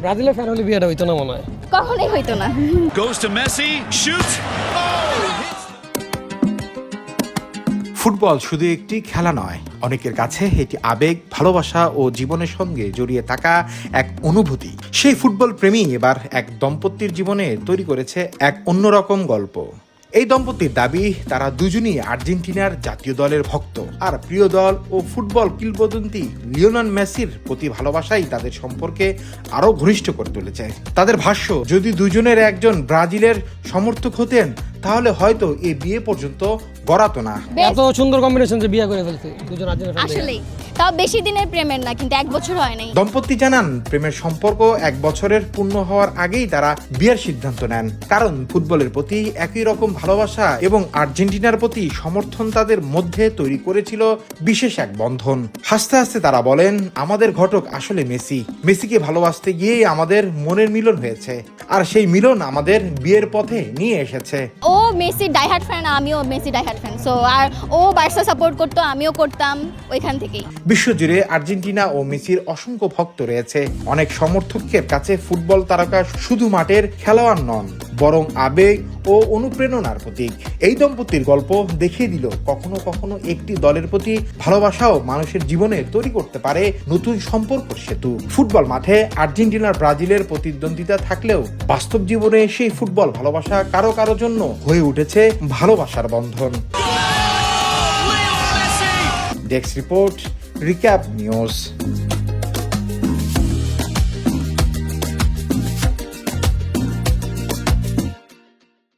ব্রাজিলের ফ্যান হলে বিয়েটা হইতো না মনে হয়। কখনোই হইতো না। Goes to Messi, shoots. Football শুধু একটি খেলা নয়, অনেকের কাছে এটি আবেগ, ভালোবাসা ও জীবনের সঙ্গে জড়িয়ে থাকা এক অনুভূতি। সেই ফুটবল প্রেমী এবার এক দম্পতির জীবনে তৈরি করেছে এক অন্যরকম গল্প। এই দম্পতির দাবি, তারা দুজনই আর্জেন্টিনার জাতীয় দলের ভক্ত, আর প্রিয় দল ও ফুটবল কিংবদন্তি লিওনেল মেসির প্রতি ভালোবাসাই তাদের সম্পর্কে আরো ঘনিষ্ঠ করে তুলেছে। তাদের ভাষ্য, যদি দুজনের একজন ব্রাজিলের সমর্থক হতেন তাহলে হয়তো এই বিয়ে পর্যন্ত গড়াতো না। এত সুন্দর কম্বিনেশন যে বিয়ে করে ফেলছে দুজন আর্জেন্টিনা ফ্যান। আসলেই তাও বেশি দিনের প্রেমের না, কিন্তু 1 বছর হয় নাই। দম্পতি জানান, প্রেমের সম্পর্ক 1 বছরের পূর্ণ হওয়ার আগেই তারা বিয়ের সিদ্ধান্ত নেন, কারণ ফুটবলের প্রতি একই রকম ভালোবাসা এবং আর্জেন্টিনার প্রতি সমর্থন তাদের মধ্যে তৈরি করেছিল বিশেষ এক বন্ধন। হাসতে হাসতে তারা বলেন, আমাদের ঘটক আসলে মেসি। মেসিকে ভালোবাসতে গিয়েই আমাদের মনের মিলন হয়েছে, আর সেই মিলন আমাদের বিয়ের পথে নিয়ে এসেছে। ও মেসি ডাইহার্ড ফ্যান, আমিও মেসি ডাইহার্ড ফ্যান। সো আর ও বার্সা সাপোর্ট করতো, আমিও করতাম, ওইখান থেকেই। বিশ্বজুড়ে আর্জেন্টিনা ও মেসির অসংখ্য ভক্ত রয়েছে। অনেক সমর্থকের কাছে ফুটবল তারকা শুধু মাঠের খেলোয়াড় নন, বরং আবেগ ও অনুপ্রেরণার প্রতীক। এই দম্পতির গল্প দেখিয়ে দিল, কখনো কখনো একটি দলের প্রতি ভালোবাসাও মানুষের জীবনে তৈরি করতে পারে নতুন সম্পর্ক সেতু। ফুটবল মাঠে আর্জেন্টিনার ব্রাজিলের প্রতিদ্বন্দ্বিতা থাকলেও বাস্তব জীবনে সেই ফুটবল ভালোবাসা কারো কারো জন্য হয়ে উঠেছে ভালোবাসার বন্ধন। Desk report, recap news.